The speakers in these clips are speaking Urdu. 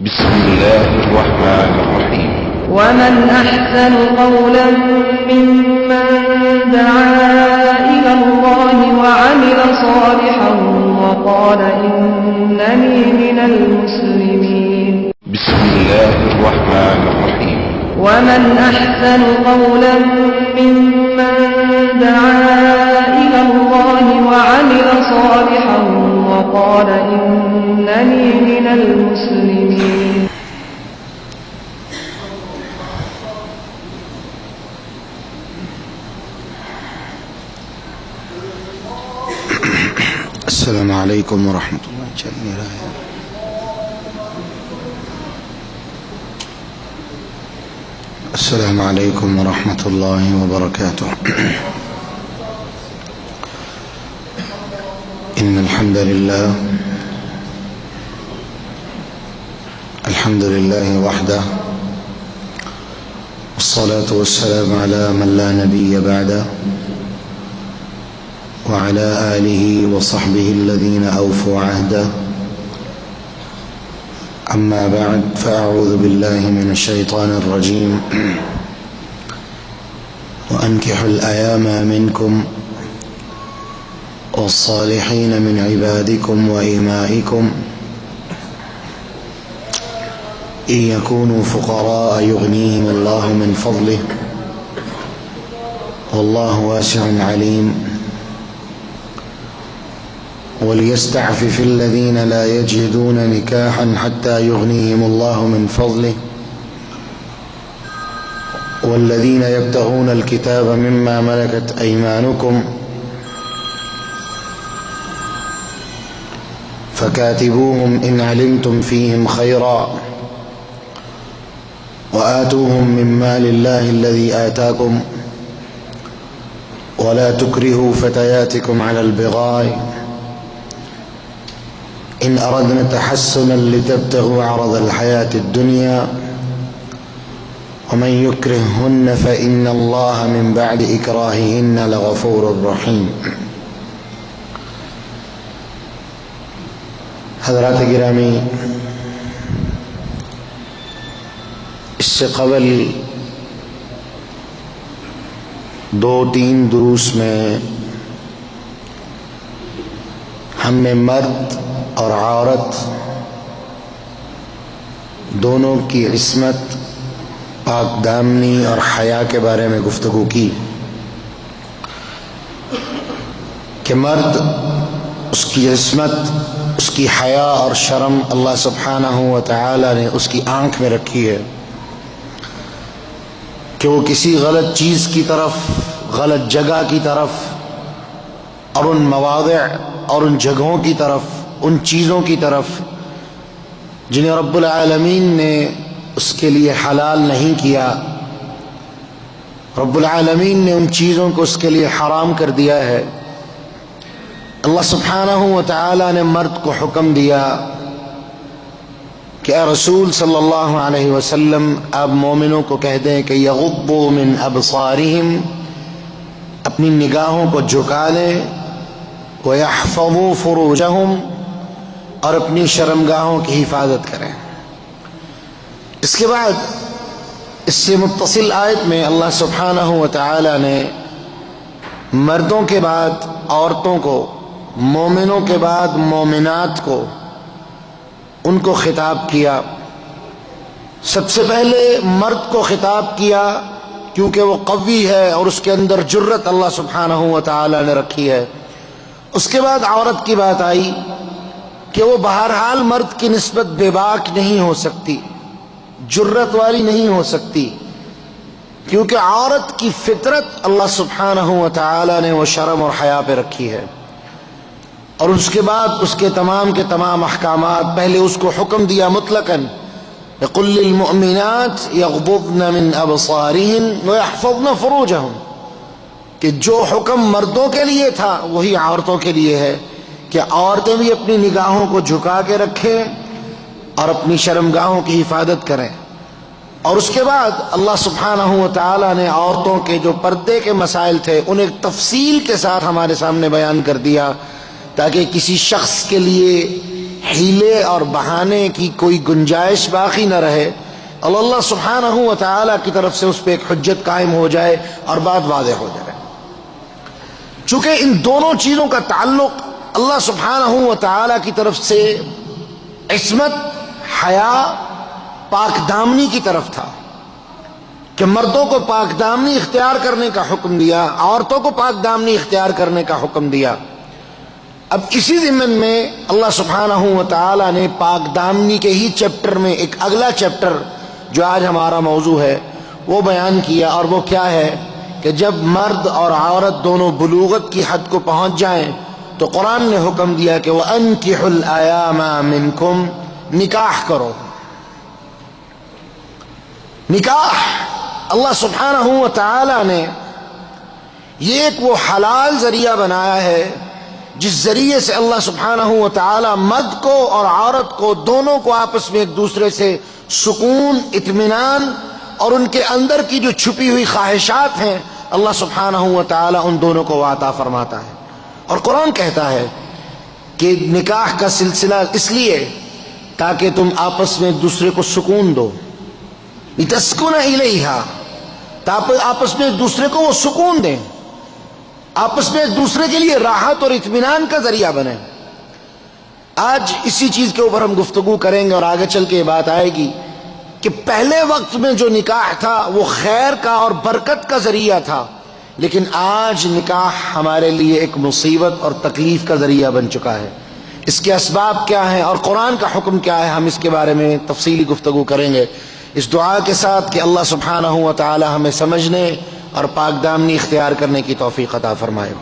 بسم الله الرحمن الرحيم. ومن أحسن قولا ممن دعا إلى الله وعمل صالحا وقال إنني من المسلمين. بسم الله الرحمن الرحيم. ومن أحسن قولا ممن دعا إلى الله وعمل صالحا وقال إنني من المسلمين. السلام عليكم ورحمة الله. السلام عليكم ورحمة الله وبركاته. إن الحمد لله وحده، والصلاة والسلام على من لا نبي بعده، وعلى آله وصحبه الذين أوفوا عهده. أما بعد، فأعوذ بالله من الشيطان الرجيم. وأنكحوا الأيام منكم والصالحين من عبادكم وإمائكم إن يكونوا فقراء يغنيهم الله من فضله والله واسع عليم. وليستعفف الذين لا يجدون نكاحا حتى يغنيهم الله من فضله والذين يبتغون الكتاب مما ملكت أيمانكم فكاتبوهم إن علمتم فيهم خيرا وآتوهم من مال الله الذي آتاكم ولا تكرهوا فتياتكم على البغاء إن أردنا تحسنا لتبتغوا عرض الحياة الدنيا ومن يكرههن فإن الله من بعد إكراههن لغفور رحيم. حضرات گرامی، اس سے قبل 2-3 دروس میں ہم نے مرد اور عورت دونوں کی عصمت، پاک دامنی اور حیا کے بارے میں گفتگو کی کہ مرد، اس کی عصمت، اس کی حیا اور شرم اللہ سبحانہ و تعالی نے اس کی آنکھ میں رکھی ہے کہ وہ کسی غلط چیز کی طرف، غلط جگہ کی طرف اور ان مواضع اور ان جگہوں کی طرف، ان چیزوں کی طرف جنہیں رب العالمین نے اس کے لیے حلال نہیں کیا، رب العالمین نے ان چیزوں کو اس کے لیے حرام کر دیا ہے. اللہ سبحانہ و تعالی نے مرد کو حکم دیا کہ اے رسول صلی اللہ علیہ وسلم، آپ مومنوں کو کہہ دیں کہ یغضوا من ابصارہم، اپنی نگاہوں کو جھکا لیں، وَيَحْفَظُوا فُرُوجَهُمْ، اور اپنی شرمگاہوں کی حفاظت کریں. اس کے بعد اس سے متصل آیت میں اللہ سبحانہ و تعالی نے مردوں کے بعد عورتوں کو، مومنوں کے بعد مومنات کو، ان کو خطاب کیا. سب سے پہلے مرد کو خطاب کیا کیونکہ وہ قوی ہے اور اس کے اندر جرت اللہ سبحانہ و تعالی نے رکھی ہے. اس کے بعد عورت کی بات آئی کہ وہ بہرحال مرد کی نسبت بے باک نہیں ہو سکتی، جرت والی نہیں ہو سکتی، کیونکہ عورت کی فطرت اللہ سبحانہ و تعالی نے وہ شرم اور حیا پہ رکھی ہے. اور اس کے بعد اس کے تمام کے تمام احکامات، پہلے اس کو حکم دیا مطلقاً قُلْ لِلْمُؤْمِنَاتِ يَغْضُضْنَ مِنْ أَبْصَارِهِنَّ وَيَحْفَظْنَ فُرُوجَهُنَّ، کہ جو حکم مردوں کے لیے تھا وہی عورتوں کے لیے ہے کہ عورتیں بھی اپنی نگاہوں کو جھکا کے رکھیں اور اپنی شرمگاہوں کی حفاظت کریں. اور اس کے بعد اللہ سبحانہ و تعالی نے عورتوں کے جو پردے کے مسائل تھے انہیں تفصیل کے ساتھ ہمارے سامنے بیان کر دیا تاکہ کسی شخص کے لیے ہیلے اور بہانے کی کوئی گنجائش باقی نہ رہے، اللہ سبحانہ و تعالی کی طرف سے اس پہ ایک حجت قائم ہو جائے اور بات واضح ہو جائے۔ چونکہ ان دونوں چیزوں کا تعلق اللہ سبحانہ و تعالی کی طرف سے عصمت، حیا، پاک دامنی کی طرف تھا کہ مردوں کو پاک دامنی اختیار کرنے کا حکم دیا، عورتوں کو پاک دامنی اختیار کرنے کا حکم دیا۔ اب اسی ضمن میں اللہ سبحانہ و تعالی نے پاک دامنی کے ہی چیپٹر میں ایک اگلا چیپٹر جو آج ہمارا موضوع ہے وہ بیان کیا، اور وہ کیا ہے کہ جب مرد اور عورت دونوں بلوغت کی حد کو پہنچ جائیں تو قرآن نے حکم دیا کہ وَأَنْكِحُوا الْأَيَامَ مِنْكُمْ، نکاح کرو۔ نکاح اللہ سبحانہ و تعالی نے یہ ایک وہ حلال ذریعہ بنایا ہے جس ذریعے سے اللہ سبحانہ و تعالی مرد کو اور عورت کو دونوں کو آپس میں ایک دوسرے سے سکون، اطمینان اور ان کے اندر کی جو چھپی ہوئی خواہشات ہیں اللہ سبحانہ و تعالی ان دونوں کو عطا فرماتا ہے۔ اور قرآن کہتا ہے کہ نکاح کا سلسلہ اس لیے تاکہ تم آپس میں ایک دوسرے کو سکون دو، لِتَسْكُنَ إِلَيْهَا، تاکہ آپس میں ایک دوسرے کو وہ سکون دیں، آپس میں ایک دوسرے کے لیے راحت اور اطمینان کا ذریعہ بنے۔ آج اسی چیز کے اوپر ہم گفتگو کریں گے اور آگے چل کے یہ بات آئے گی کہ پہلے وقت میں جو نکاح تھا وہ خیر کا اور برکت کا ذریعہ تھا، لیکن آج نکاح ہمارے لیے ایک مصیبت اور تکلیف کا ذریعہ بن چکا ہے۔ اس کے اسباب کیا ہیں اور قرآن کا حکم کیا ہے، ہم اس کے بارے میں تفصیلی گفتگو کریں گے، اس دعا کے ساتھ کہ اللہ سبحانہ و تعالی ہمیں سمجھنے اور پاک دامنی اختیار کرنے کی توفیق عطا فرمائے۔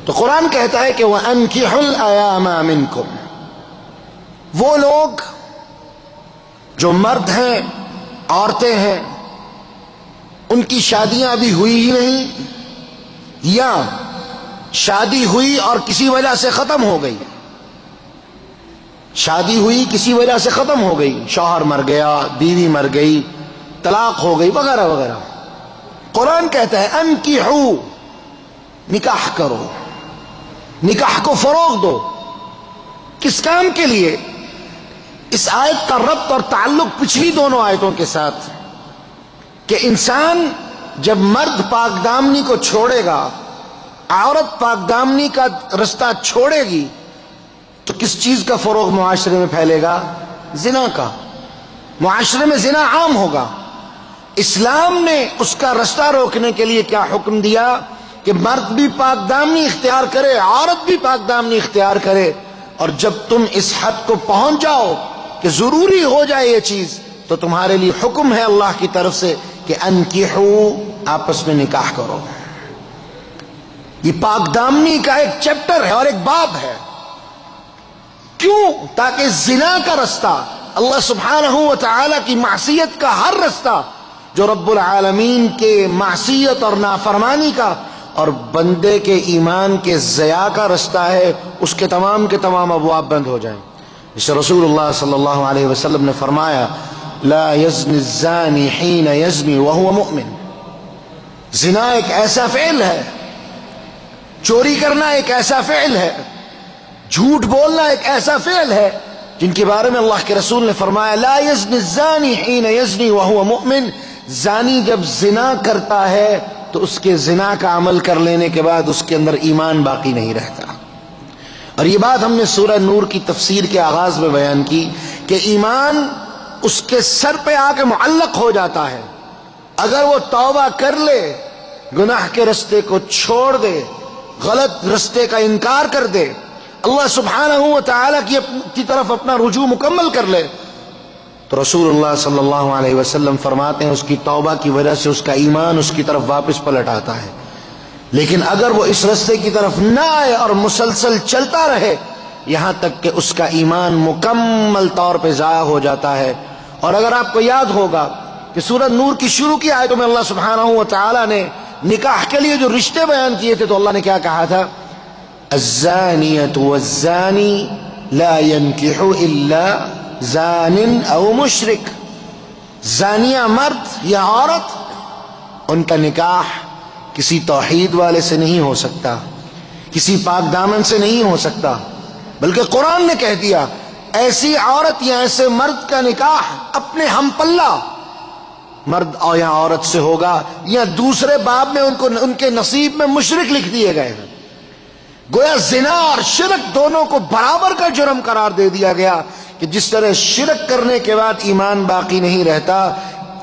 تو قرآن کہتا ہے کہ وَأَنْكِحُوا الْأَيَامَ مِنْكُمْ، وہ لوگ جو مرد ہیں، عورتیں ہیں، ان کی شادیاں ابھی ہوئی ہی نہیں یا شادی ہوئی اور کسی وجہ سے ختم ہو گئی، شادی ہوئی کسی وجہ سے ختم ہو گئی، شوہر مر گیا، بیوی مر گئی، طلاق ہو گئی وغیرہ وغیرہ، قرآن کہتا ہے انکحو، نکاح کرو، نکاح کو فروغ دو۔ کس کام کے لیے؟ اس آیت کا ربط اور تعلق پچھلی دونوں آیتوں کے ساتھ کہ انسان جب مرد پاک دامنی کو چھوڑے گا، عورت پاک دامنی کا رستہ چھوڑے گی، تو کس چیز کا فروغ معاشرے میں پھیلے گا؟ زنا کا۔ معاشرے میں زنا عام ہوگا۔ اسلام نے اس کا رستہ روکنے کے لیے کیا حکم دیا کہ مرد بھی پاک دامنی اختیار کرے، عورت بھی پاک دامنی اختیار کرے، اور جب تم اس حد کو پہنچ جاؤ کہ ضروری ہو جائے یہ چیز تو تمہارے لیے حکم ہے اللہ کی طرف سے کہ انکحو، آپس میں نکاح کرو۔ یہ پاک دامنی کا ایک چیپٹر ہے اور ایک باب ہے۔ کیوں؟ تاکہ زنا کا رستہ، اللہ سبحانہ و تعالی کی معصیت کا ہر رستہ جو رب العالمین کے معصیت اور نافرمانی کا اور بندے کے ایمان کے ضیاع کا رستہ ہے، اس کے تمام ابواب بند ہو جائیں۔ اس رسول اللہ صلی اللہ علیہ وسلم نے فرمایا لا یزنی الزانی حین یزنی وہو مؤمن، زنا ایک ایسا فعل ہے، چوری کرنا ایک ایسا فعل ہے، جھوٹ بولنا ایک ایسا فعل ہے جن کے بارے میں اللہ کے رسول نے فرمایا لا یزنی الزانی حین یزنی وہو مؤمن، زانی جب زنا کرتا ہے تو اس کے زنا کا عمل کر لینے کے بعد اس کے اندر ایمان باقی نہیں رہتا۔ اور یہ بات ہم نے سورہ نور کی تفسیر کے آغاز میں بیان کی کہ ایمان اس کے سر پہ آ کے معلق ہو جاتا ہے، اگر وہ توبہ کر لے، گناہ کے رستے کو چھوڑ دے، غلط رستے کا انکار کر دے، اللہ سبحانہ و تعالی کی طرف اپنا رجوع مکمل کر لے، تو رسول اللہ صلی اللہ علیہ وسلم فرماتے ہیں اس کی توبہ کی وجہ سے اس کا ایمان اس کی طرف واپس پلٹ آتا ہے۔ لیکن اگر وہ اس رستے کی طرف نہ آئے اور مسلسل چلتا رہے یہاں تک کہ اس کا ایمان مکمل طور پہ ضائع ہو جاتا ہے۔ اور اگر آپ کو یاد ہوگا کہ سورۃ نور کی شروع کی آیتوں میں اللہ سبحانہ و تعالی نے نکاح کے لیے جو رشتے بیان کیے تھے تو اللہ نے کیا کہا تھا؟ الزانیۃ والزانی لا ينکح الا زان او مشرک، زانیہ مرد یا عورت ان کا نکاح کسی توحید والے سے نہیں ہو سکتا، کسی پاک دامن سے نہیں ہو سکتا، بلکہ قرآن نے کہہ دیا ایسی عورت یا ایسے مرد کا نکاح اپنے ہم پلہ مرد اور یا عورت سے ہوگا یا دوسرے باب میں ان کے نصیب میں مشرک لکھ دیے گئے ہیں. گویا زنا اور شرک دونوں کو برابر کا جرم قرار دے دیا گیا کہ جس طرح شرک کرنے کے بعد ایمان باقی نہیں رہتا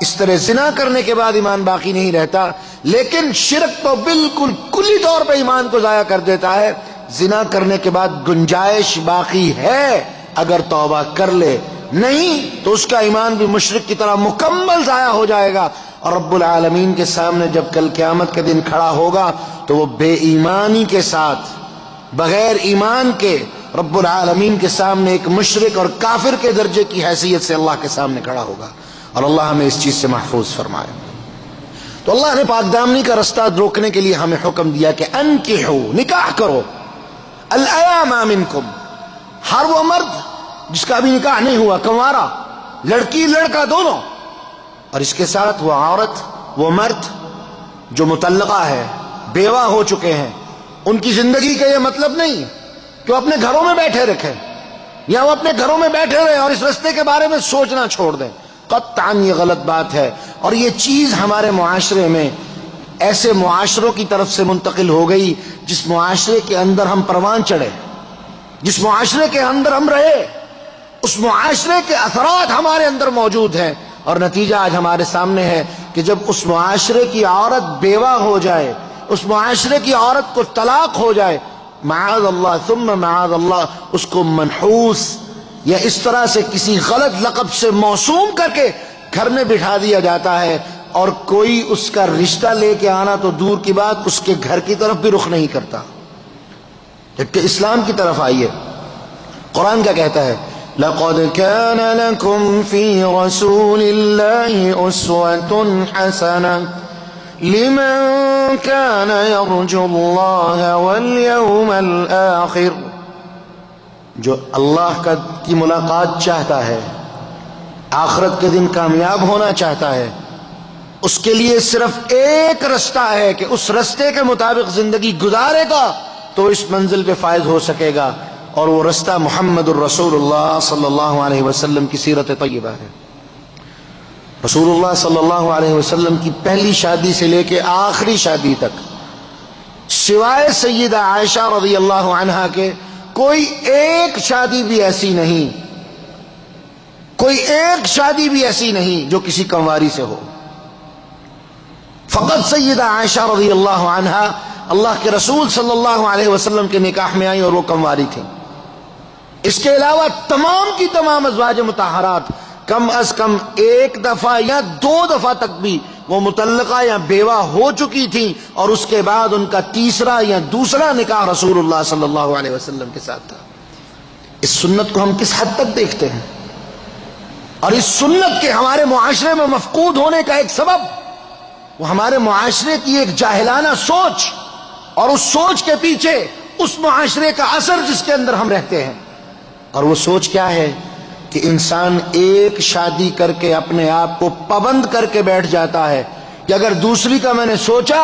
اس طرح زنا کرنے کے بعد ایمان باقی نہیں رہتا. لیکن شرک تو بالکل کلی طور پہ ایمان کو ضائع کر دیتا ہے. زنا کرنے کے بعد گنجائش باقی ہے اگر توبہ کر لے, نہیں تو اس کا ایمان بھی مشرک کی طرح مکمل ضائع ہو جائے گا. اور رب العالمین کے سامنے جب کل قیامت کے دن کھڑا ہوگا تو وہ بے ایمانی کے ساتھ بغیر ایمان کے رب العالمین کے سامنے ایک مشرک اور کافر کے درجے کی حیثیت سے اللہ کے سامنے کھڑا ہوگا. اور اللہ ہمیں اس چیز سے محفوظ فرمائے. تو اللہ نے پاک دامنی کا رستہ روکنے کے لیے ہمیں حکم دیا کہ انکحو, نکاح کرو, الایام منکم, ہر وہ مرد جس کا ابھی نکاح نہیں ہوا, کنوارا, لڑکی لڑکا دونوں, اور اس کے ساتھ وہ عورت وہ مرد جو مطلقہ ہے, بیوہ ہو چکے ہیں. ان کی زندگی کا یہ مطلب نہیں کہ وہ اپنے گھروں میں بیٹھے رکھیں یا وہ اپنے گھروں میں بیٹھے رہیں اور اس رستے کے بارے میں سوچنا چھوڑ دیں. قطعاً یہ غلط بات ہے. اور یہ چیز ہمارے معاشرے میں ایسے معاشروں کی طرف سے منتقل ہو گئی جس معاشرے کے اندر ہم پروان چڑھے, جس معاشرے کے اندر ہم رہے, اس معاشرے کے اثرات ہمارے اندر موجود ہیں. اور نتیجہ آج ہمارے سامنے ہے کہ جب اس معاشرے کی عورت بیوہ ہو جائے, اس معاشرے کی عورت کو طلاق ہو جائے, معاذ اللہ ثم معاذ اللہ, اس کو منحوس یا اس طرح سے کسی غلط لقب سے موسوم کر کے گھر میں بٹھا دیا جاتا ہے, اور کوئی اس کا رشتہ لے کے آنا تو دور کی بات, اس کے گھر کی طرف بھی رخ نہیں کرتا. جبکہ اسلام کی طرف آئیے, قرآن کیا کہتا ہے, لَقَدْ كَانَ لَكُمْ فِي رَسُولِ اللَّهِ أُسْوَةٌ حَسَنَةٌ لِمَنْ كَانَ يَرْجُو اللَّهَ وَالْيَوْمَ الْآخِرَ, جو اللہ کی ملاقات چاہتا ہے, آخرت کے دن کامیاب ہونا چاہتا ہے, اس کے لیے صرف ایک رستہ ہے کہ اس رستے کے مطابق زندگی گزارے گا تو اس منزل پہ فائز ہو سکے گا, اور وہ رستہ محمد الرسول اللہ صلی اللہ علیہ وسلم کی سیرت طیبہ ہے. رسول اللہ صلی اللہ علیہ وسلم کی پہلی شادی سے لے کے آخری شادی تک سوائے سیدہ عائشہ رضی اللہ عنہا کے کوئی ایک شادی بھی ایسی نہیں, کوئی ایک شادی بھی ایسی نہیں جو کسی کنواری سے ہو. فقط سیدہ عائشہ رضی اللہ عنہا اللہ کے رسول صلی اللہ علیہ وسلم کے نکاح میں آئی اور وہ کنواری تھیں. اس کے علاوہ تمام کی تمام ازواج مطہرات کم از کم ایک دفعہ یا دو دفعہ تک بھی وہ مطلقہ یا بیوہ ہو چکی تھیں, اور اس کے بعد ان کا تیسرا یا دوسرا نکاح رسول اللہ صلی اللہ علیہ وسلم کے ساتھ تھا. اس سنت کو ہم کس حد تک دیکھتے ہیں, اور اس سنت کے ہمارے معاشرے میں مفقود ہونے کا ایک سبب وہ ہمارے معاشرے کی ایک جاہلانہ سوچ, اور اس سوچ کے پیچھے اس معاشرے کا اثر جس کے اندر ہم رہتے ہیں. اور وہ سوچ کیا ہے کہ انسان ایک شادی کر کے اپنے آپ کو پابند کر کے بیٹھ جاتا ہے کہ اگر دوسری کا میں نے سوچا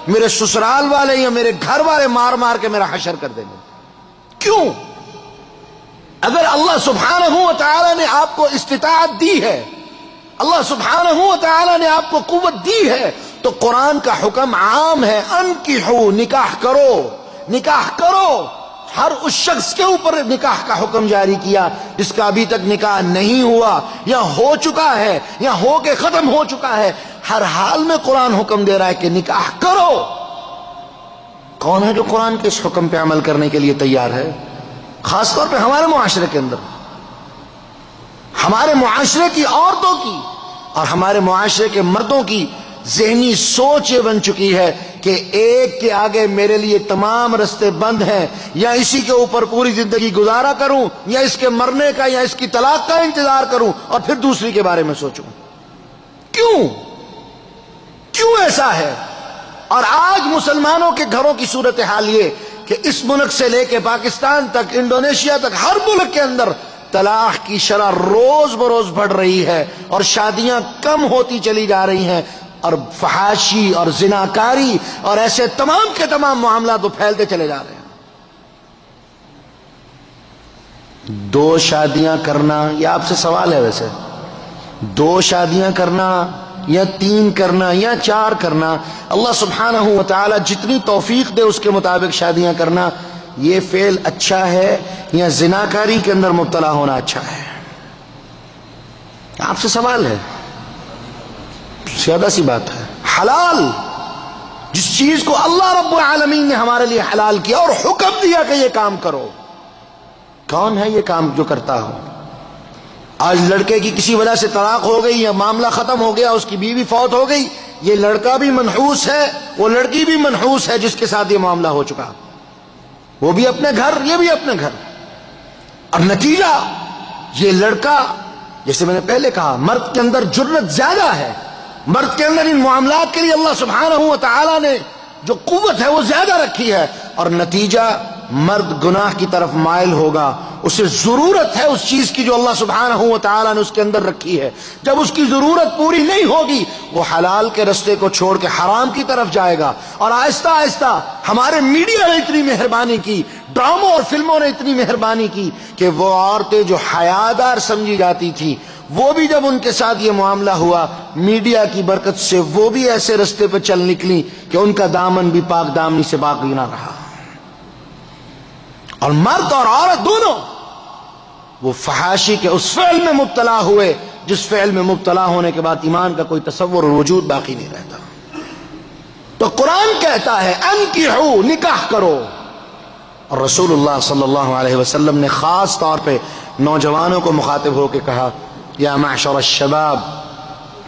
میرے سسرال والے یا میرے گھر والے مار مار کے میرا حشر کر دیں گے. کیوں؟ اگر اللہ سبحانہ و تعالی نے آپ کو استطاعت دی ہے, اللہ سبحانہ و تعالی نے آپ کو قوت دی ہے, تو قرآن کا حکم عام ہے, انکحو, نکاح کرو, نکاح کرو. ہر اس شخص کے اوپر نکاح کا حکم جاری کیا جس کا ابھی تک نکاح نہیں ہوا یا ہو چکا ہے یا ہو کے ختم ہو چکا ہے. ہر حال میں قرآن حکم دے رہا ہے کہ نکاح کرو. کون ہے جو قرآن کے اس حکم پہ عمل کرنے کے لیے تیار ہے؟ خاص طور پہ ہمارے معاشرے کے اندر, ہمارے معاشرے کی عورتوں کی اور ہمارے معاشرے کے مردوں کی ذہنی سوچ یہ بن چکی ہے کہ ایک کے آگے میرے لیے تمام رستے بند ہیں, یا اسی کے اوپر پوری زندگی گزارا کروں یا اس کے مرنے کا یا اس کی طلاق کا انتظار کروں اور پھر دوسری کے بارے میں سوچوں. کیوں ایسا ہے؟ اور آج مسلمانوں کے گھروں کی صورتحال یہ کہ اس ملک سے لے کے پاکستان تک, انڈونیشیا تک, ہر ملک کے اندر طلاق کی شرح روز بروز بڑھ رہی ہے اور شادیاں کم ہوتی چلی جا رہی ہیں, اور فحاشی اور زناکاری اور ایسے تمام کے تمام معاملات وہ پھیلتے چلے جا رہے ہیں. 2 شادیاں کرنا، یہ آپ سے سوال ہے ویسے، 2 شادیاں کرنا یا 3 کرنا یا 4 کرنا، اللہ سبحانہ و تعالی جتنی توفیق دے اس کے مطابق شادیاں کرنا، یہ فعل اچھا ہے یا زناکاری کے اندر مبتلا ہونا اچھا ہے؟ آپ سے سوال ہے، سیدھا سی بات ہے۔ حلال، جس چیز کو اللہ رب العالمین نے ہمارے لیے حلال کیا اور حکم دیا کہ یہ کام کرو، کون ہے یہ کام جو کرتا ہو؟ آج لڑکے کی کسی وجہ سے طلاق ہو گئی یا معاملہ ختم ہو گیا، اس کی بیوی فوت ہو گئی، یہ لڑکا بھی منحوس ہے، وہ لڑکی بھی منحوس ہے جس کے ساتھ یہ معاملہ ہو چکا، وہ بھی اپنے گھر، یہ بھی اپنے گھر۔ اور نتیجہ یہ لڑکا، جیسے میں نے پہلے کہا، مرد کے اندر جرأت زیادہ ہے، مرد کے اندر ان معاملات کے لیے اللہ سبحانہ و تعالی نے جو قوت ہے وہ زیادہ رکھی ہے، اور نتیجہ مرد گناہ کی طرف مائل ہوگا، اسے ضرورت ہے اس چیز کی جو اللہ سبحانہ و تعالی نے اس کے اندر رکھی ہے، جب اس کی ضرورت پوری نہیں ہوگی وہ حلال کے رستے کو چھوڑ کے حرام کی طرف جائے گا۔ اور آہستہ آہستہ ہمارے میڈیا نے اتنی مہربانی کی، ڈراموں اور فلموں نے اتنی مہربانی کی کہ وہ عورتیں جو حیادار سمجھی جاتی تھی، وہ بھی جب ان کے ساتھ یہ معاملہ ہوا، میڈیا کی برکت سے وہ بھی ایسے رستے پہ چل نکلی کہ ان کا دامن بھی پاک دامنی سے باقی نہ رہا، اور مرد اور عورت دونوں وہ فحاشی کے اس فعل میں مبتلا ہوئے جس فعل میں مبتلا ہونے کے بعد ایمان کا کوئی تصور اور وجود باقی نہیں رہتا۔ تو قرآن کہتا ہے انکحوا، نکاح کرو، اور رسول اللہ صلی اللہ علیہ وسلم نے خاص طور پہ نوجوانوں کو مخاطب ہو کے کہا، یا معشر الشباب،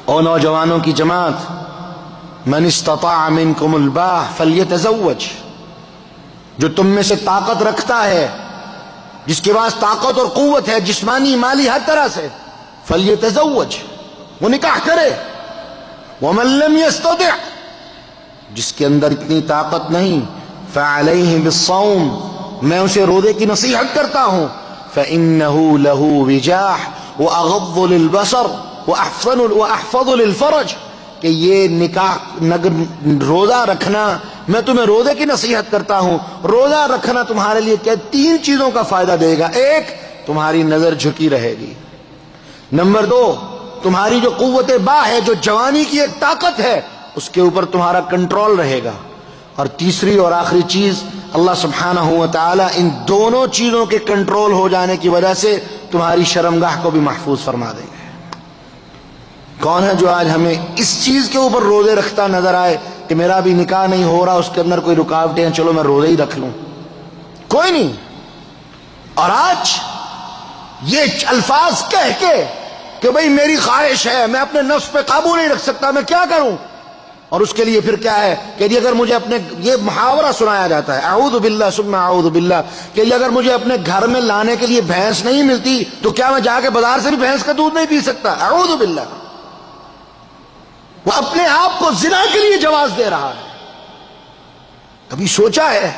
او نوجوانوں کی جماعت، من استطاع منکم الباء فلیتزوج، جو تم میں سے طاقت رکھتا ہے، جس کے پاس طاقت اور قوت ہے، جسمانی مالی ہر طرح سے، فلیتزوج، وہ نکاح کرے، ومن لم یستطع، جس کے اندر اتنی طاقت نہیں، فعلیہ بالصوم، میں اسے روزے کی نصیحت کرتا ہوں، فإنہ لہ وجاح وأغض للبصر وأحفظ للفرج، کہ یہ نکاح روزہ رکھنا، میں تمہیں روزے کی نصیحت کرتا ہوں، روزہ رکھنا تمہارے لیے کیا 3 چیزوں کا فائدہ دے گا۔ 1، تمہاری نظر جھکی رہے گی، نمبر 2، تمہاری جو قوت با ہے، جو جوانی کی ایک طاقت ہے، اس کے اوپر تمہارا کنٹرول رہے گا، اور تیسری اور آخری چیز، اللہ سبحانہ و تعالی ان دونوں چیزوں کے کنٹرول ہو جانے کی وجہ سے تمہاری شرمگاہ کو بھی محفوظ فرما دے گا۔ کون ہے جو آج ہمیں اس چیز کے اوپر روزے رکھتا نظر آئے کہ میرا بھی نکاح نہیں ہو رہا، اس کے اندر کوئی رکاوٹیں ہیں، چلو میں روزے ہی رکھ لوں؟ کوئی نہیں۔ اور آج یہ الفاظ کہہ کے کہ بھئی میری خواہش ہے، میں اپنے نفس پہ قابو نہیں رکھ سکتا، میں کیا کروں؟ اور اس کے لیے پھر کیا ہے کہ اگر مجھے اپنے، یہ محاورہ سنایا جاتا ہے، اعوذ باللہ ثم اعوذ باللہ، کہ اگر مجھے اپنے گھر میں لانے کے لیے بھینس نہیں ملتی تو کیا میں جا کے بازار سے بھی بھینس کا دودھ نہیں پی سکتا؟ اعوذ باللہ۔ وہ اپنے آپ کو زنا کے لیے جواز دے رہا ہے۔ کبھی سوچا ہے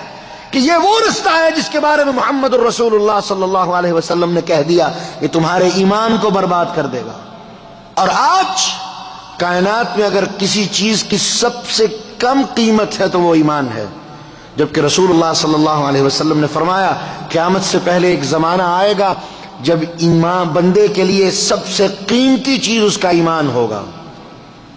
کہ یہ وہ رستہ ہے جس کے بارے میں محمد الرسول اللہ صلی اللہ علیہ وسلم نے کہہ دیا کہ تمہارے ایمان کو برباد کر دے گا؟ اور آج کائنات میں اگر کسی چیز کی سب سے کم قیمت ہے تو وہ ایمان ہے، جبکہ رسول اللہ صلی اللہ علیہ وسلم نے فرمایا قیامت سے پہلے ایک زمانہ آئے گا جب ایمان بندے کے لیے سب سے قیمتی چیز اس کا ایمان ہوگا،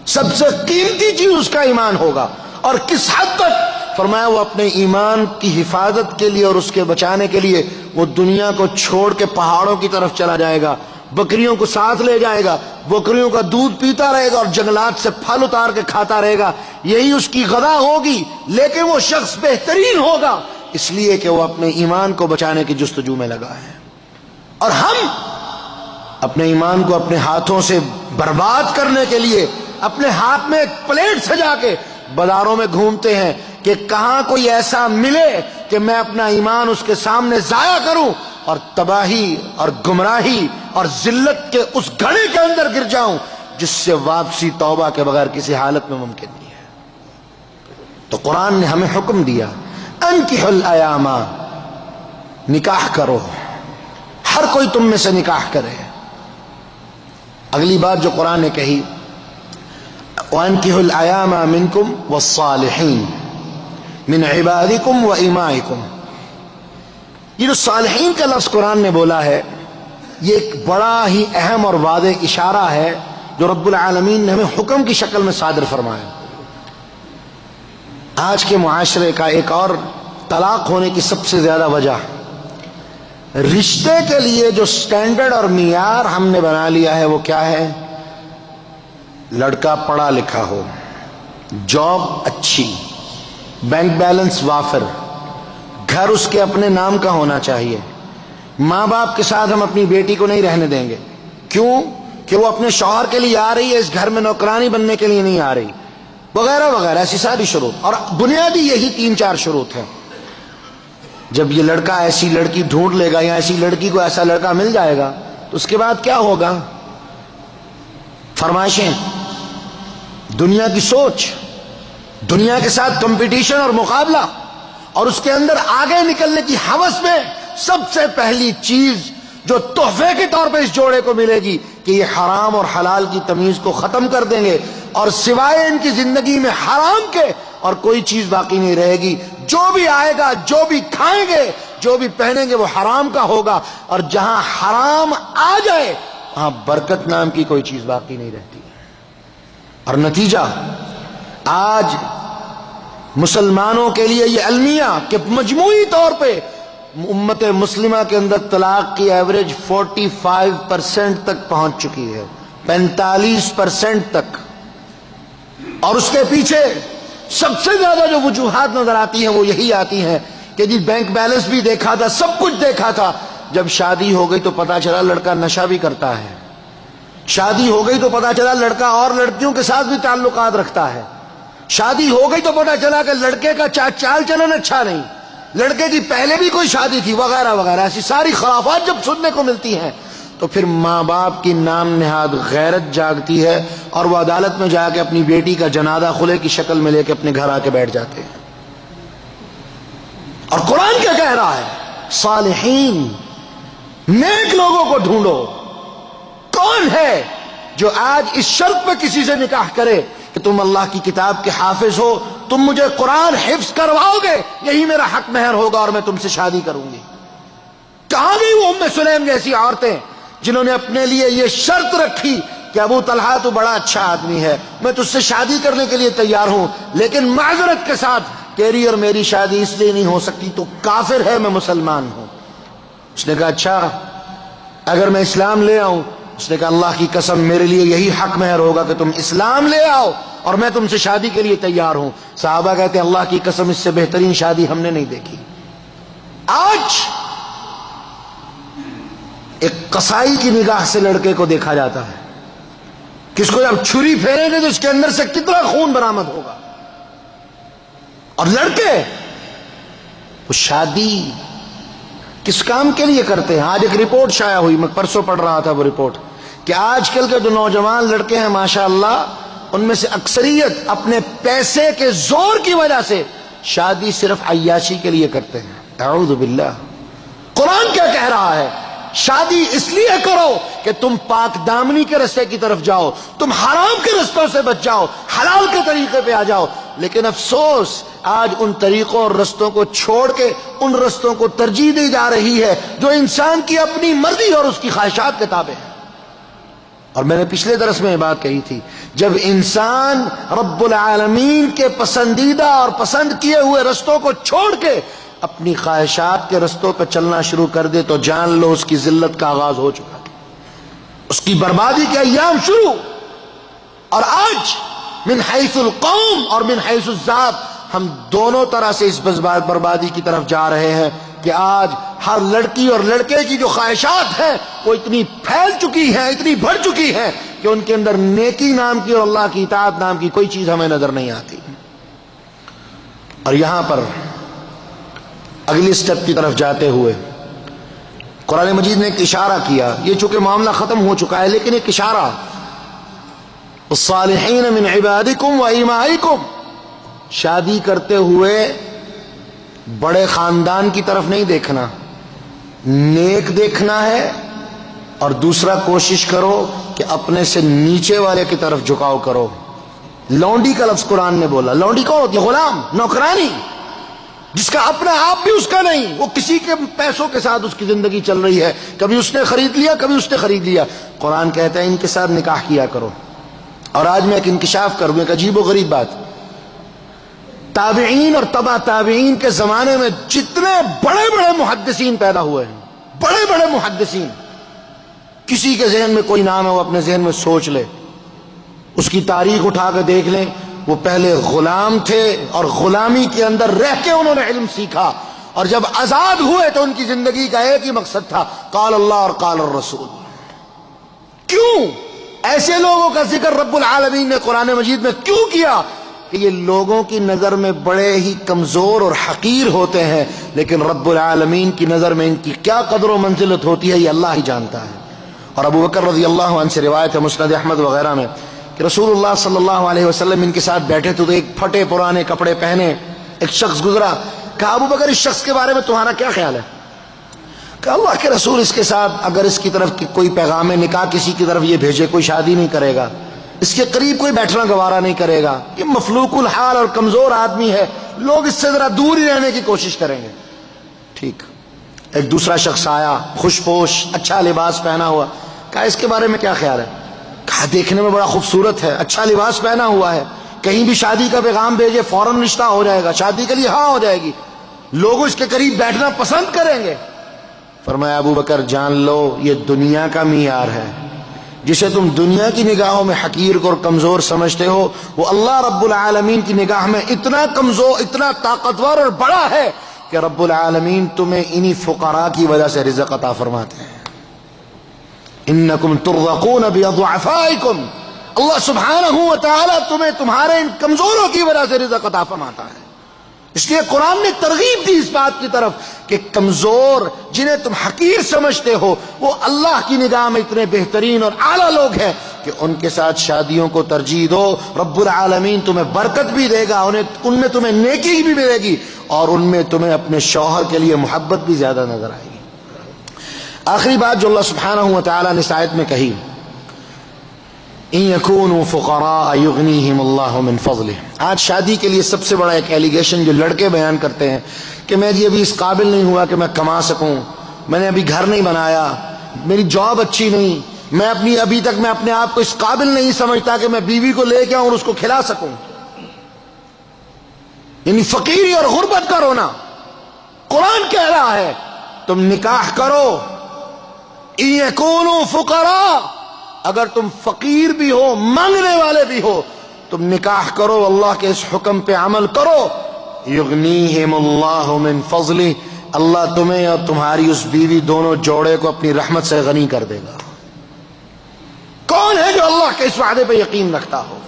سب سے قیمتی چیز اس کا ایمان ہوگا۔ اور کس حد تک؟ فرمایا وہ اپنے ایمان کی حفاظت کے لیے اور اس کے بچانے کے لیے وہ دنیا کو چھوڑ کے پہاڑوں کی طرف چلا جائے گا، بکریوں کو ساتھ لے جائے گا، بکریوں کا دودھ پیتا رہے گا اور جنگلات سے پھل اتار کے کھاتا رہے گا، یہی اس کی غذا ہوگی، لیکن وہ شخص بہترین ہوگا اس لیے کہ وہ اپنے ایمان کو بچانے کی جستجو میں لگا ہے۔ اور ہم اپنے ایمان کو اپنے ہاتھوں سے برباد کرنے کے لیے اپنے ہاتھ میں ایک پلیٹ سجا کے بازاروں میں گھومتے ہیں کہ کہاں کوئی ایسا ملے کہ میں اپنا ایمان اس کے سامنے ضائع کروں اور تباہی اور گمراہی اور ذلت کے اس گھڑے کے اندر گر جاؤں جس سے واپسی توبہ کے بغیر کسی حالت میں ممکن نہیں ہے۔ تو قرآن نے ہمیں حکم دیا انکحوا الایام، نکاح کرو، ہر کوئی تم میں سے نکاح کرے۔ اگلی بات جو قرآن نے کہی وَأَنْكِحُوا الْأَيَامَ مِنْكُمْ وَالصَّالِحِينَ مِنْ عِبَادِكُمْ وَإِمَائِكُمْ، یہ جو صالحین کا لفظ قرآن نے بولا ہے، یہ ایک بڑا ہی اہم اور واضح اشارہ ہے جو رب العالمین نے ہمیں حکم کی شکل میں صادر فرمایا۔ آج کے معاشرے کا ایک اور طلاق ہونے کی سب سے زیادہ وجہ، رشتے کے لیے جو سٹینڈرڈ اور معیار ہم نے بنا لیا ہے وہ کیا ہے؟ لڑکا پڑھا لکھا ہو، جاب اچھی، بینک بیلنس وافر، گھر اس کے اپنے نام کا ہونا چاہیے، ماں باپ کے ساتھ ہم اپنی بیٹی کو نہیں رہنے دیں گے، کیوں کہ وہ اپنے شوہر کے لیے آ رہی ہے، اس گھر میں نوکرانی بننے کے لیے نہیں آ رہی، وغیرہ وغیرہ، ایسی ساری شروط، اور بنیادی یہی 3-4 شروط ہیں۔ جب یہ لڑکا ایسی لڑکی ڈھونڈ لے گا یا ایسی لڑکی کو ایسا لڑکا مل جائے گا تو اس کے بعد کیا ہوگا؟ فرمائشیں، دنیا کی سوچ، دنیا کے ساتھ کمپٹیشن اور مقابلہ، اور اس کے اندر آگے نکلنے کی ہوس میں سب سے پہلی چیز جو تحفے کے طور پہ اس جوڑے کو ملے گی کہ یہ حرام اور حلال کی تمیز کو ختم کر دیں گے، اور سوائے ان کی زندگی میں حرام کے اور کوئی چیز باقی نہیں رہے گی۔ جو بھی آئے گا، جو بھی کھائیں گے، جو بھی پہنیں گے وہ حرام کا ہوگا، اور جہاں حرام آ جائے وہاں برکت نام کی کوئی چیز باقی نہیں رہتی۔ اور نتیجہ آج مسلمانوں کے لیے یہ المیہ کہ مجموعی طور پہ امت مسلمہ کے اندر طلاق کی ایوریج 45% تک پہنچ چکی ہے، 45% تک، اور اس کے پیچھے سب سے زیادہ جو وجوہات نظر آتی ہیں وہ یہی آتی ہیں کہ جی بینک بیلنس بھی دیکھا تھا، سب کچھ دیکھا تھا، جب شادی ہو گئی تو پتا چلا لڑکا نشہ بھی کرتا ہے، شادی ہو گئی تو پتا چلا لڑکا اور لڑکیوں کے ساتھ بھی تعلقات رکھتا ہے، شادی ہو گئی تو پتا چلا کہ لڑکے کا چال چلن اچھا نہیں، لڑکے کی پہلے بھی کوئی شادی تھی، وغیرہ وغیرہ، ایسی ساری خرافات جب سننے کو ملتی ہیں تو پھر ماں باپ کی نام نہاد غیرت جاگتی ہے اور وہ عدالت میں جا کے اپنی بیٹی کا جنازہ خلے کی شکل میں لے کے اپنے گھر آ کے بیٹھ جاتے ہیں۔ اور قرآن کیا کہہ رہا ہے؟ صالحین، نیک لوگوں کو ڈھونڈو۔ کون ہے جو آج اس شرط پہ کسی سے نکاح کرے کہ تم اللہ کی کتاب کے حافظ ہو، تم مجھے قرآن حفظ کرواؤ گے، یہی میرا حق مہر ہوگا اور میں تم سے شادی کروں گی؟ کہاں گئی وہ ام سلیم جیسی عورتیں جنہوں نے اپنے لیے یہ شرط رکھی کہ ابو طلحہ تو بڑا اچھا آدمی ہے، میں تجھ سے شادی کرنے کے لیے تیار ہوں، لیکن معذرت کے ساتھ تیری اور میری شادی اس لیے نہیں ہو سکتی تو کافر ہے، میں مسلمان ہوں۔ اس نے کہا اچھا اگر میں اسلام لے آؤں؟ اس نے کہا اللہ کی قسم میرے لیے یہی حق مہر ہوگا کہ تم اسلام لے آؤ اور میں تم سے شادی کے لیے تیار ہوں۔ صحابہ کہتے ہیں اللہ کی قسم اس سے بہترین شادی ہم نے نہیں دیکھی۔ آج ایک قصائی کی نگاہ سے لڑکے کو دیکھا جاتا ہے، کس کو جب چھری پھیریں گے تو اس کے اندر سے کتنا خون برآمد ہوگا، اور لڑکے وہ شادی کس کام کے لیے کرتے ہیں؟ آج ایک رپورٹ شائع ہوئی، میں پرسوں پڑھ رہا تھا وہ رپورٹ، کہ آج کل کے جو نوجوان لڑکے ہیں ماشاءاللہ ان میں سے اکثریت اپنے پیسے کے زور کی وجہ سے شادی صرف عیاشی کے لیے کرتے ہیں۔ اعوذ باللہ۔ قرآن کیا کہہ رہا ہے؟ شادی اس لیے کرو کہ تم پاک دامنی کے رستے کی طرف جاؤ، تم حرام کے رستوں سے بچ جاؤ، حلال کے طریقے پہ آ جاؤ۔ لیکن افسوس آج ان طریقوں اور رستوں کو چھوڑ کے ان رستوں کو ترجیح دی جا رہی ہے جو انسان کی اپنی مرضی اور اس کی خواہشات کے تابع ہے۔ اور میں نے پچھلے درس میں یہ بات کہی تھی، جب انسان رب العالمین کے پسندیدہ اور پسند کیے ہوئے رستوں کو چھوڑ کے اپنی خواہشات کے رستوں پہ چلنا شروع کر دے تو جان لو اس کی ذلت کا آغاز ہو چکا ہے، اس کی بربادی کے ایام شروع۔ اور آج من حیث القوم اور من حیث الذات ہم دونوں طرح سے اس بربادی کی طرف جا رہے ہیں کہ آج ہر لڑکی اور لڑکے کی جو خواہشات ہیں وہ اتنی پھیل چکی ہیں، اتنی بڑھ چکی ہیں کہ ان کے اندر نیکی نام کی اور اللہ کی اطاعت نام کی کوئی چیز ہمیں نظر نہیں آتی۔ اور یہاں پر اگلی سٹیپ کی طرف جاتے ہوئے قرآن مجید نے ایک اشارہ کیا، یہ چونکہ معاملہ ختم ہو چکا ہے لیکن ایک اشارہ، الصالحین من عبادکم و ایمائکم، شادی کرتے ہوئے بڑے خاندان کی طرف نہیں دیکھنا، نیک دیکھنا ہے، اور دوسرا کوشش کرو کہ اپنے سے نیچے والے کی طرف جھکاؤ کرو۔ لونڈی کا لفظ قرآن نے بولا، لونڈی کون ہوتی ہے؟ غلام، نوکرانی۔ جس کا اپنا آپ بھی اس کا نہیں، وہ کسی کے پیسوں کے ساتھ اس کی زندگی چل رہی ہے، کبھی اس نے خرید لیا کبھی اس نے خرید لیا۔ قرآن کہتا ہے ان کے ساتھ نکاح کیا کرو۔ اور آج میں ایک انکشاف کروں، ایک عجیب و غریب بات، تابعین اور تبع تابعین کے زمانے میں جتنے بڑے بڑے محدثین پیدا ہوئے ہیں، بڑے بڑے محدثین، کسی کے ذہن میں کوئی نام ہے وہ اپنے ذہن میں سوچ لے، اس کی تاریخ اٹھا کے دیکھ لیں، وہ پہلے غلام تھے اور غلامی کے اندر رہ کے انہوں نے علم سیکھا، اور جب آزاد ہوئے تو ان کی زندگی کا ایک ہی مقصد تھا، قال اللہ اور قال الرسول۔ کیوں ایسے لوگوں کا ذکر رب العالمین نے قرآن مجید میں کیوں کیا؟ کہ یہ لوگوں کی نظر میں بڑے ہی کمزور اور حقیر ہوتے ہیں، لیکن رب العالمین کی نظر میں ان کی کیا قدر و منزلت ہوتی ہے یہ اللہ ہی جانتا ہے۔ اور ابو بکر رضی اللہ عنہ سے روایت ہے مسند احمد وغیرہ میں کہ رسول اللہ صلی اللہ علیہ وسلم ان کے ساتھ بیٹھے تھے، تو ایک پھٹے پرانے کپڑے پہنے ایک شخص گزرا، کہا ابو بکر اس شخص کے بارے میں تمہارا کیا خیال ہے؟ کہ اللہ کے رسول اس کے ساتھ اگر اس کی طرف کوئی پیغام نکاح کسی کی طرف یہ بھیجے، کوئی شادی نہیں کرے گا، اس کے قریب کوئی بیٹھنا گوارا نہیں کرے گا، یہ مفلوق الحال اور کمزور آدمی ہے، لوگ اس سے ذرا دور ہی رہنے کی کوشش کریں گے۔ ٹھیک، ایک دوسرا شخص آیا، خوش پوش، اچھا لباس پہنا ہوا، کہا اس کے بارے میں کیا خیال ہے؟ کہا دیکھنے میں بڑا خوبصورت ہے، اچھا لباس پہنا ہوا ہے، کہیں بھی شادی کا پیغام بھیجے فوراً رشتہ ہو جائے گا، شادی کے لیے ہاں ہو جائے گی، لوگ اس کے قریب بیٹھنا پسند کریں گے۔ فرمایا ابو بکر جان لو یہ دنیا کا معیار ہے، جسے تم دنیا کی نگاہوں میں حقیر اور کمزور سمجھتے ہو، وہ اللہ رب العالمین کی نگاہ میں اتنا کمزور، اتنا طاقتور اور بڑا ہے کہ رب العالمین تمہیں انہی فقراء کی وجہ سے رزق عطا فرماتے ہیں۔ انکم ترزقون باضعفائکم، اللہ سبحانہ و تعالی تمہیں تمہارے ان کمزوروں کی وجہ سے رزق عطا فرماتا ہے۔ اس لیے قرآن نے ترغیب دی اس بات کی طرف کہ کمزور جنہیں تم حقیر سمجھتے ہو وہ اللہ کی نگاہ میں اتنے بہترین اور اعلیٰ لوگ ہیں کہ ان کے ساتھ شادیوں کو ترجیح دو، رب العالمین تمہیں برکت بھی دے گا، ان میں تمہیں نیکی بھی ملے گی، اور ان میں تمہیں اپنے شوہر کے لیے محبت بھی زیادہ نظر آئے گی۔ آخری بات جو اللہ سبحانہ و تعالی نے اس آیت میں کہی، ان یکونوا فقراء یغنیہم اللہ من فضلہ۔ آج شادی کے لیے سب سے بڑا ایک ایلیگیشن جو لڑکے بیان کرتے ہیں کہ میں جی ابھی اس قابل نہیں ہوا کہ میں کما سکوں، میں نے ابھی گھر نہیں بنایا، میری جاب اچھی نہیں، میں ابھی تک میں اپنے آپ کو اس قابل نہیں سمجھتا کہ میں بیوی کو لے کے آؤں اور اس کو کھلا سکوں۔ یعنی فقیری اور غربت کا رونا۔ قرآن کہہ رہا ہے تم نکاح کرو، ان یکونوا فقراء، اگر تم فقیر بھی ہو، مانگنے والے بھی ہو، تم نکاح کرو، اللہ کے اس حکم پہ عمل کرو، یغنیہم اللہ من فضلہ، اللہ تمہیں اور تمہاری اس بیوی دونوں جوڑے کو اپنی رحمت سے غنی کر دے گا۔ کون ہے جو اللہ کے اس وعدے پہ یقین رکھتا ہو؟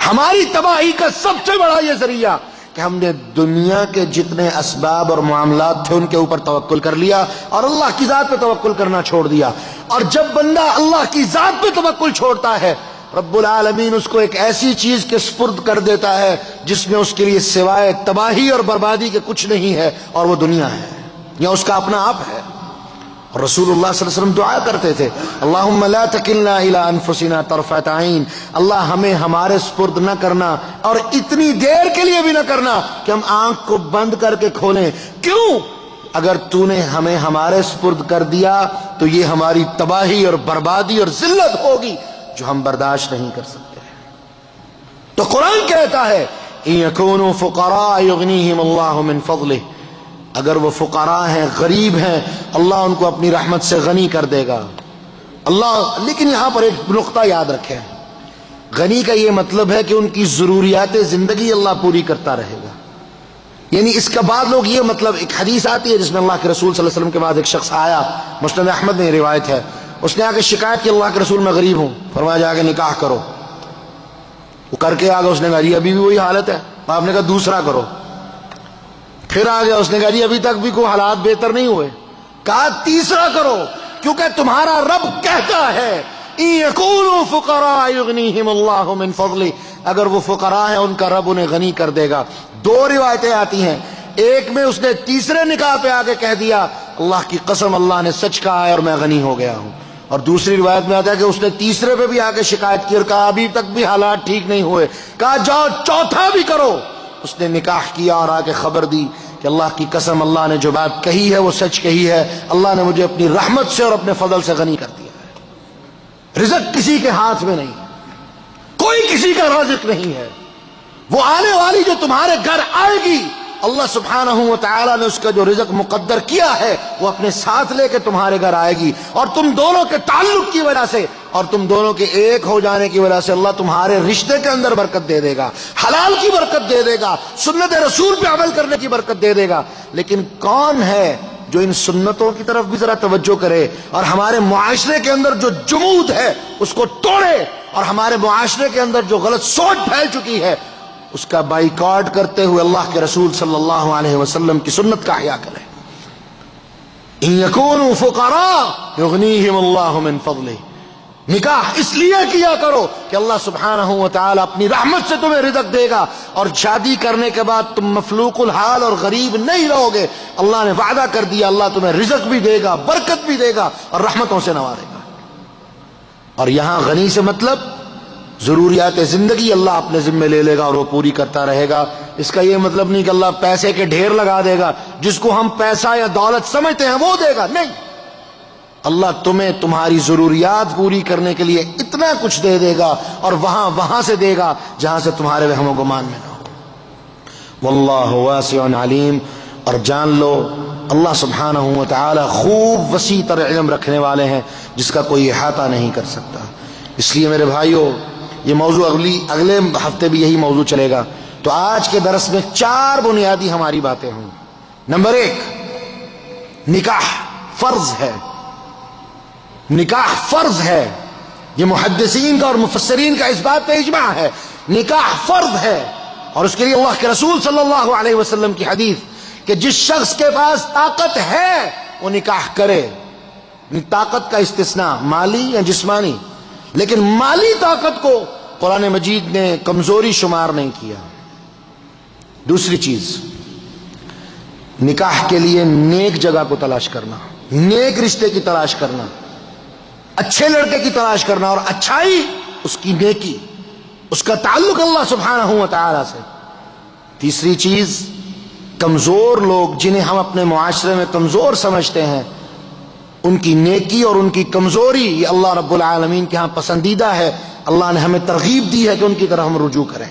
ہماری تباہی کا سب سے بڑا یہ ذریعہ کہ ہم نے دنیا کے جتنے اسباب اور معاملات تھے ان کے اوپر توکل کر لیا اور اللہ کی ذات پہ توکل کرنا چھوڑ دیا۔ اور جب بندہ اللہ کی ذات پہ توکل چھوڑتا ہے، رب العالمین اس کو ایک ایسی چیز کے سپرد کر دیتا ہے جس میں اس کے لیے سوائے تباہی اور بربادی کے کچھ نہیں ہے، اور وہ دنیا ہے یا اس کا اپنا آپ ہے۔ اور رسول اللہ صلی اللہ علیہ وسلم دعا کرتے تھے، اللہم لا تکلنا الی انفسنا طرفۃ عین، اللہ ہمیں ہمارے سپرد نہ کرنا اور اتنی دیر کے لیے بھی نہ کرنا کہ ہم آنکھ کو بند کر کے کھولیں۔ کیوں؟ اگر تو نے ہمیں ہمارے سپرد کر دیا تو یہ ہماری تباہی اور بربادی اور ذلت ہوگی جو ہم برداشت نہیں کر سکتے۔ تو قرآن کہتا ہے ان یکونوا فقراء یغنیہم اللہ من فضلہ، اگر وہ فقراء ہیں، غریب ہیں، اللہ ان کو اپنی رحمت سے غنی کر دے گا اللہ۔ لیکن یہاں پر ایک نقطہ یاد رکھیں، غنی کا یہ مطلب ہے کہ ان کی ضروریات زندگی اللہ پوری کرتا رہے گا۔ یعنی اس کا بعد لوگ یہ مطلب، ایک حدیث آتی ہے جس میں اللہ کے رسول صلی اللہ علیہ وسلم کے بعد ایک شخص آیا، مسند احمد میں روایت ہے، اس نے آ کے شکایت کی اللہ کے رسول میں غریب ہوں، فرمایا جا کے نکاح کرو۔ وہ کر کے آگے اس نے کہا جی ابھی بھی وہی حالت ہے، آپ نے کہا دوسرا کرو۔ پھر آ گیا، اس نے کہا جی ابھی تک بھی کوئی حالات بہتر نہیں ہوئے، کہا تیسرا کرو، کیونکہ تمہارا رب کہتا ہے ان یکونوا فقراء یغنیہم اللہ من فضلہ، اگر وہ فقراء ہیں ان کا رب انہیں غنی کر دے گا۔ دو روایتیں آتی ہیں، ایک میں اس نے تیسرے نکاح پہ آ کے کہہ دیا اللہ کی قسم اللہ نے سچ کہا ہے اور میں غنی ہو گیا ہوں، اور دوسری روایت میں آتا ہے کہ اس نے تیسرے پہ بھی آ کے شکایت کی اور کہا ابھی تک بھی حالات ٹھیک نہیں ہوئے، کہا جاؤ چوتھا بھی کرو، اس نے نکاح کیا اور آ کے خبر دی کہ اللہ کی قسم اللہ نے جو بات کہی ہے وہ سچ کہی ہے، اللہ نے مجھے اپنی رحمت سے اور اپنے فضل سے غنی کر دیا ہے، رزق کسی کے ہاتھ میں نہیں، کوئی کسی کا رازق نہیں ہے، وہ آنے والی جو تمہارے گھر آئے گی اللہ سبحانہ و تعالی نے اس کا جو رزق مقدر کیا ہے وہ اپنے ساتھ لے کے تمہارے گھر آئے گی، اور تم دونوں کے تعلق کی وجہ سے اور تم دونوں کے ایک ہو جانے کی وجہ سے اللہ تمہارے رشتے کے اندر برکت دے دے گا، حلال کی برکت دے دے گا، سنت رسول پہ عمل کرنے کی برکت دے دے گا۔ لیکن کون ہے جو ان سنتوں کی طرف بھی ذرا توجہ کرے اور ہمارے معاشرے کے اندر جو جمود ہے اس کو توڑے، اور ہمارے معاشرے کے اندر جو غلط سوچ پھیل چکی ہے اس کا بائیکاٹ کرتے ہوئے اللہ کے رسول صلی اللہ علیہ وسلم کی سنت کا احیاء کرے۔ ان یکونوا فقراء یغنیہم اللہ من فضلہ، نکاح اس لیے کیا کرو کہ اللہ سبحانہ و تعالی اپنی رحمت سے تمہیں رزق دے گا، اور شادی کرنے کے بعد تم مفلوق الحال اور غریب نہیں رہو گے، اللہ نے وعدہ کر دیا اللہ تمہیں رزق بھی دے گا، برکت بھی دے گا اور رحمتوں سے نوازے گا۔ اور یہاں غنی سے مطلب ضروریات زندگی اللہ اپنے ذمہ لے لے گا اور وہ پوری کرتا رہے گا، اس کا یہ مطلب نہیں کہ اللہ پیسے کے ڈھیر لگا دے گا، جس کو ہم پیسہ یا دولت سمجھتے ہیں وہ دے گا، نہیں، اللہ تمہیں تمہاری ضروریات پوری کرنے کے لیے اتنا کچھ دے دے گا، اور وہاں سے دے گا جہاں سے تمہارے وہم و گمان میں نہ ہو۔ واللہ واسع علیم، اور جان لو اللہ سبحانہ و تعالی خوب وسیع تر علم رکھنے والے ہیں جس کا کوئی احاطہ نہیں کر سکتا۔ اس لیے میرے بھائیو یہ موضوع اگلے ہفتے بھی یہی موضوع چلے گا، تو آج کے درس میں 4 بنیادی ہماری باتیں ہوں۔ نمبر 1، نکاح فرض ہے، نکاح فرض ہے، یہ محدثین کا اور مفسرین کا اس بات پہ اجماع ہے، نکاح فرض ہے، اور اس کے لیے اللہ کے رسول صلی اللہ علیہ وسلم کی حدیث کہ جس شخص کے پاس طاقت ہے وہ نکاح کرے، طاقت کا استثناء مالی یا جسمانی، لیکن مالی طاقت کو قرآن مجید نے کمزوری شمار نہیں کیا۔ دوسری چیز، نکاح کے لیے نیک جگہ کو تلاش کرنا، نیک رشتے کی تلاش کرنا، اچھے لڑکے کی تلاش کرنا، اور اچھائی اس کی نیکی، اس کا تعلق اللہ سبحانہ و تعالی سے۔ تیسری چیز، کمزور لوگ جنہیں ہم اپنے معاشرے میں کمزور سمجھتے ہیں ان کی نیکی اور ان کی کمزوری یہ اللہ رب العالمین کے ہاں پسندیدہ ہے، اللہ نے ہمیں ترغیب دی ہے کہ ان کی طرف ہم رجوع کریں۔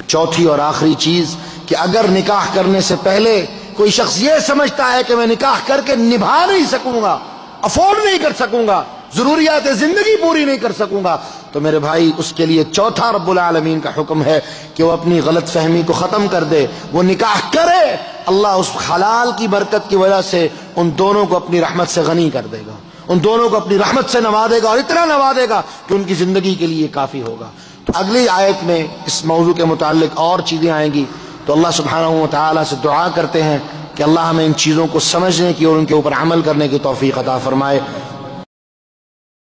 چوتھی اور آخری چیز کہ اگر نکاح کرنے سے پہلے کوئی شخص یہ سمجھتا ہے کہ میں نکاح کر کے نبھا نہیں سکوں گا، افورڈ نہیں کر سکوں گا، ضروریات زندگی پوری نہیں کر سکوں گا، تو میرے بھائی اس کے لیے چوتھا رب العالمین کا حکم ہے کہ وہ اپنی غلط فہمی کو ختم کر دے، وہ نکاح کرے، اللہ اس حلال کی برکت کی وجہ سے ان دونوں کو اپنی رحمت سے غنی کر دے گا، ان دونوں کو اپنی رحمت سے نوازے گا، اور اتنا نوازے گا کہ ان کی زندگی کے لیے کافی ہوگا۔ تو اگلی آیت میں اس موضوع کے متعلق اور چیزیں آئیں گی، تو اللہ سبحانہ و تعالی سے دعا کرتے ہیں کہ اللہ ہمیں ان چیزوں کو سمجھنے کی اور ان کے اوپر عمل کرنے کی توفیق عطا فرمائے۔